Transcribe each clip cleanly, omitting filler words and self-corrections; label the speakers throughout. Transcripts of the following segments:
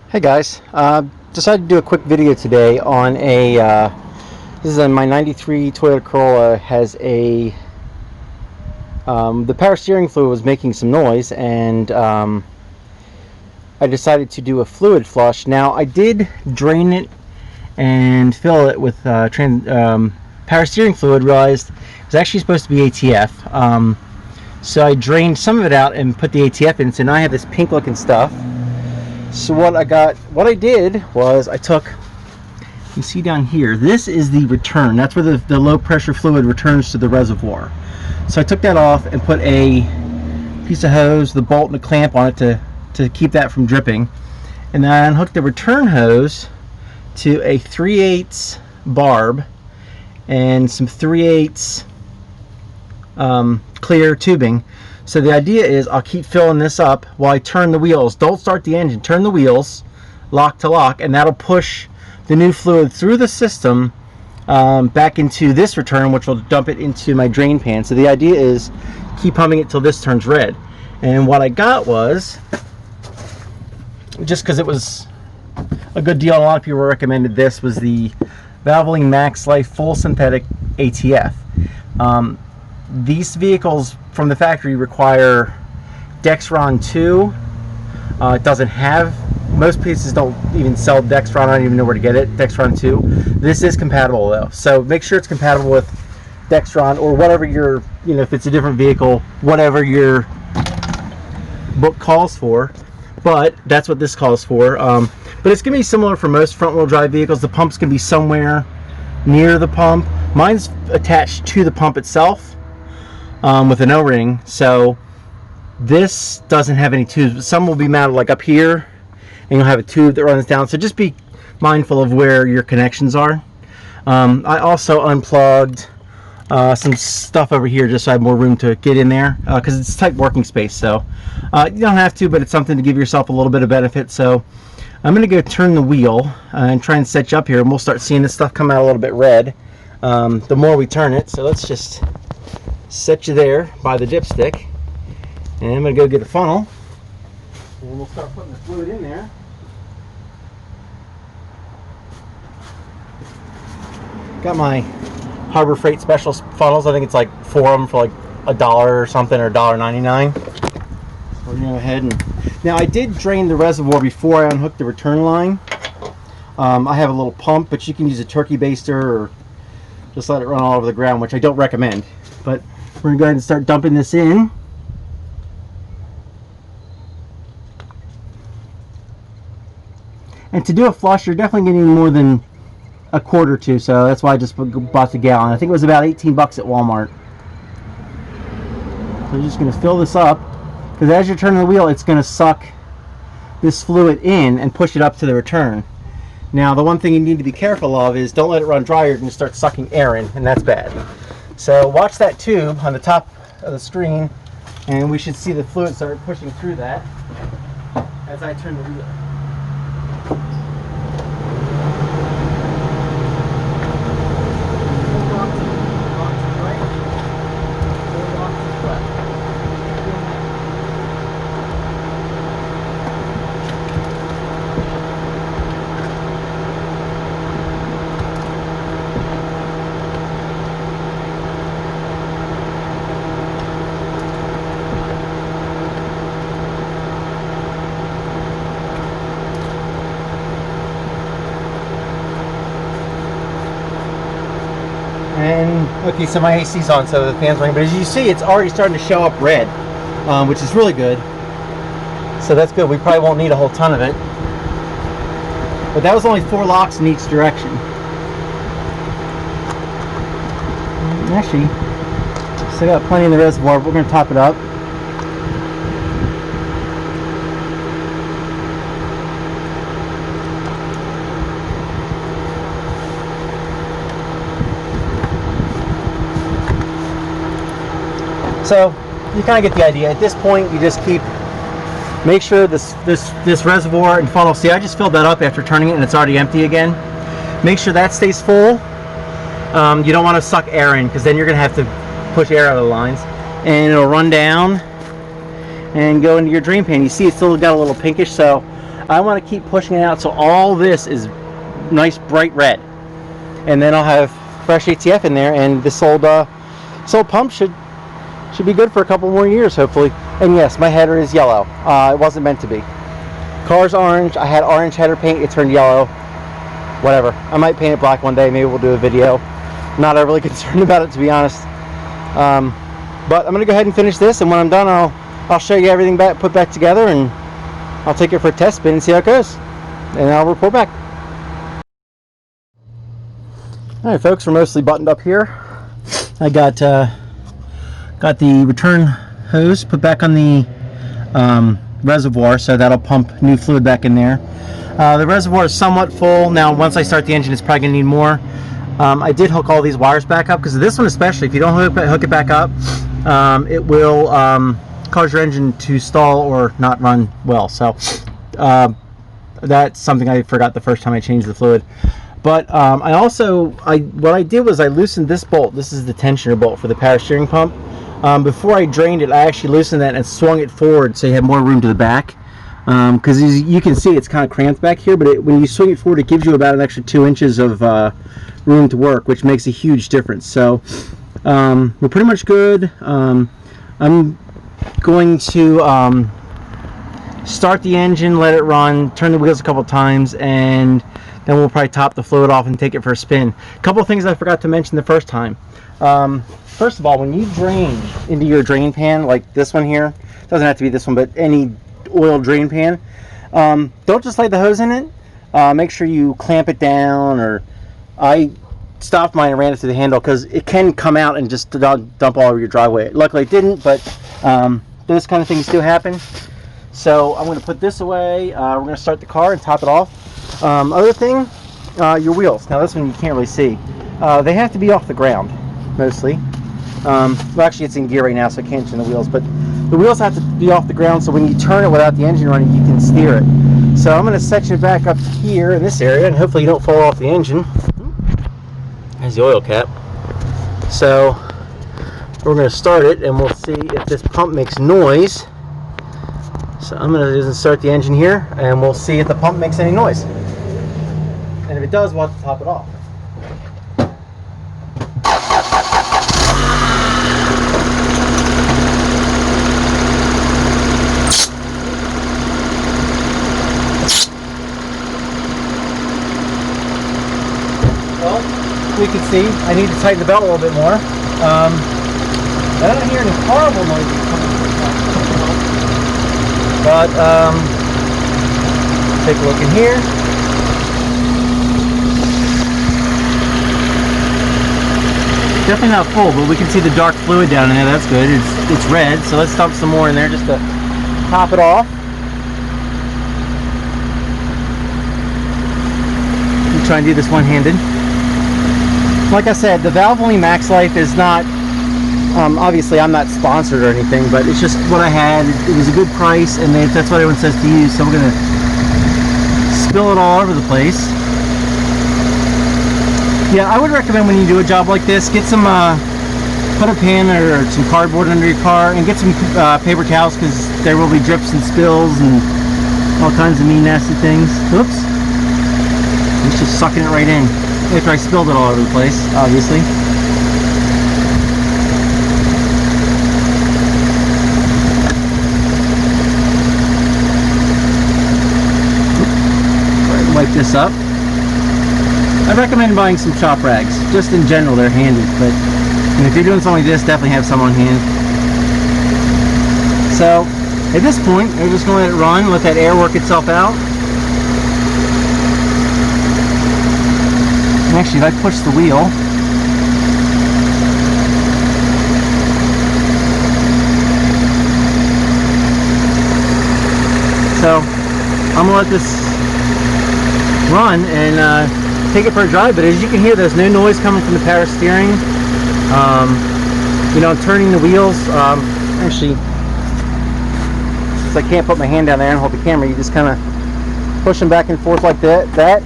Speaker 1: Hey guys, decided to do a quick video today on this is my 93 Toyota Corolla. Has the power steering fluid was making some noise, and I decided to do a fluid flush. Now I did drain it and fill it with power steering fluid. Realized it was actually supposed to be ATF, so I drained some of it out and put the ATF in, so now I have this pink looking stuff. So what I did was I took, you see down here, this is the return. That's where the low pressure fluid returns to the reservoir. So I took that off and put a piece of hose, the bolt and the clamp on it to keep that from dripping. And then I unhooked the return hose to a 3/8 barb and some 3/8 clear tubing. So the idea is I'll keep filling this up while I turn the wheels. Don't start the engine, turn the wheels lock to lock, and that'll push the new fluid through the system back into this return, which will dump it into my drain pan. So the idea is keep pumping it till this turns red. And what I got was, just because it was a good deal, a lot of people recommended this, was the Valvoline Max Life Full Synthetic ATF. These vehicles from the factory require Dexron 2. It doesn't have, most places don't even sell Dexron. I don't even know where to get it, Dexron 2. This is compatible though, so make sure it's compatible with Dexron or whatever your, if it's a different vehicle, whatever your book calls for. But that's what this calls for. But it's gonna be similar for most front wheel drive vehicles. The pump's gonna be somewhere near the pump. Mine's attached to the pump itself with an O-ring, so this doesn't have any tubes. Some will be mounted like up here, and you'll have a tube that runs down, so just be mindful of where your connections are. I also unplugged some stuff over here just so I have more room to get in there, because it's tight working space. So you don't have to, but it's something to give yourself a little bit of benefit. So I'm going to go turn the wheel and try and set you up here, and we'll start seeing this stuff come out a little bit red the more we turn it. So let's just set you there by the dipstick, and I'm going to go get a funnel, and we'll start putting the fluid in there. Got my Harbor Freight special funnels. I think it's like 4 of them for like $1 or something, or $1.99. So we're going to go ahead and, now I did drain the reservoir before I unhooked the return line. I have a little pump, but you can use a turkey baster or just let it run all over the ground, which I don't recommend. But we're going to go ahead and start dumping this in. And to do a flush, you're definitely getting more than a quart or two, so that's why I just bought the gallon. I think it was about 18 bucks at Walmart. So I'm just going to fill this up, because as you're turning the wheel, it's going to suck this fluid in and push it up to the return. Now, the one thing you need to be careful of is don't let it run dry, you're going to start sucking air in, and that's bad. So watch that tube on the top of the screen, and we should see the fluid start pushing through that as I turn the wheel. And okay, so my AC's on, so the fan's running, but as you see, it's already starting to show up red, which is really good. So that's good. We probably won't need a whole ton of it, but that was only 4 locks in each direction. Actually, still got plenty in the reservoir, but we're going to top it up. So you kind of get the idea. At this point, you just make sure this reservoir and funnel. See, I just filled that up after turning it, and it's already empty again. Make sure that stays full. You don't want to suck air in, because then you're going to have to push air out of the lines, and it'll run down and go into your drain pan. You see it's still got a little pinkish, so I want to keep pushing it out so all this is nice bright red, and then I'll have fresh ATF in there, and this old pump should be good for a couple more years, hopefully. And yes, my header is yellow. It wasn't meant to be. Car's orange. I had orange header paint. It turned yellow. Whatever. I might paint it black one day. Maybe we'll do a video. I'm not overly concerned about it, to be honest. But I'm gonna go ahead and finish this, and when I'm done, I'll show you everything put back together, and I'll take it for a test spin and see how it goes, and I'll report back. All right, folks, we're mostly buttoned up here. I got the return hose put back on the reservoir, so that'll pump new fluid back in there. The reservoir is somewhat full now. Once I start the engine, it's probably gonna need more. I did hook all these wires back up, because this one especially, if you don't hook it back up, it will cause your engine to stall or not run well. So that's something I forgot the first time I changed the fluid. But what I did was I loosened this bolt. This is the tensioner bolt for the power steering pump. Before I drained it, I actually loosened that and swung it forward so you have more room to the back. Because as you can see, it's kind of cramped back here, but when you swing it forward, it gives you about an extra 2 inches of room to work, which makes a huge difference. So we're pretty much good. I'm going to start the engine, let it run, turn the wheels a couple times, and then we'll probably top the fluid off and take it for a spin. A couple of things I forgot to mention the first time. First of all, when you drain into your drain pan, like this one here, doesn't have to be this one, but any oil drain pan, don't just lay the hose in it. Make sure you clamp it down, or I stopped mine and ran it through the handle, because it can come out and just dump all over your driveway. Luckily it didn't, but those kind of things do happen. So I'm going to put this away. We're going to start the car and top it off. Other thing, your wheels. Now this one you can't really see. They have to be off the ground, mostly. Well, actually it's in gear right now, so I can't turn the wheels, but the wheels have to be off the ground, so when you turn it without the engine running, you can steer it. So I'm going to section it back up here in this area, and hopefully you don't fall off the engine. There's the oil cap. So we're going to start it, and we'll see if this pump makes noise. So I'm going to start the engine here, and we'll see if the pump makes any noise. And if it does, we'll have to top it off. Well, we can see I need to tighten the belt a little bit more. I don't hear any horrible noises coming from the pump. But take a look in here. Definitely not full, but we can see the dark fluid down in there. That's good. It's red, so let's dump some more in there just to top it off. We'll try and do this one-handed. Like I said, the valve only max life is not, obviously I'm not sponsored or anything, but it's just what I had. It was a good price, and that's what everyone says to use, so we're going to spill it all over the place. Yeah, I would recommend when you do a job like this, get some put a pan or some cardboard under your car, and get some paper towels, because there will be drips and spills and all kinds of mean nasty things. Oops. It's just sucking it right in. After I spilled it all over the place, obviously. Wipe this up. I recommend buying some shop rags. Just in general, they're handy, but if you're doing something like this, definitely have some on hand. So at this point, we're just going to let it run, let that air work itself out. And actually, if I push the wheel, so I'm gonna let this run and take it for a drive. But as you can hear, there's no noise coming from the power steering. You know, I'm turning the wheels. Actually, since I can't put my hand down there and hold the camera, you just kind of push them back and forth like that.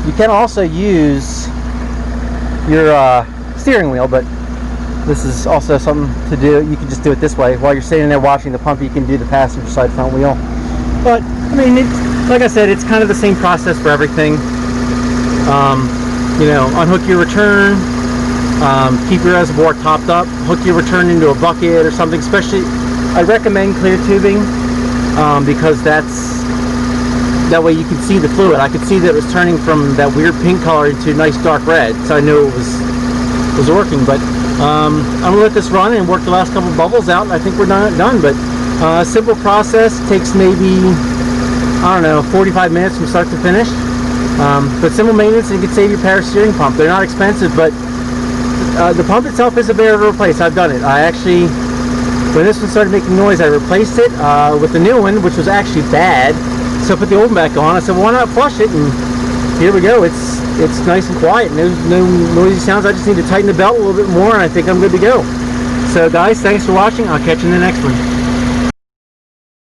Speaker 1: You can also use your steering wheel, but this is also something to do. You can just do it this way. While you're sitting there watching the pump, you can do the passenger side front wheel. But I mean, it's, like I said, it's kind of the same process for everything. You know, unhook your return, keep your reservoir topped up, hook your return into a bucket or something. Especially, I recommend clear tubing because that way you can see the fluid. I could see that it was turning from that weird pink color into nice dark red, so I knew it was working. But I'm gonna let this run and work the last couple bubbles out, and I think we're done. But simple process, takes maybe, I don't know, 45 minutes from start to finish. But simple maintenance, and you can save your power steering pump. They're not expensive, but the pump itself is a bear to replace. I've done it. I actually, when this one started making noise, I replaced it with the new one, which was actually bad. So I put the old one back on. I said, well, why not flush it? And here we go. It's nice and quiet. No noisy sounds. I just need to tighten the belt a little bit more, and I think I'm good to go. So guys, thanks for watching. I'll catch you in the next one.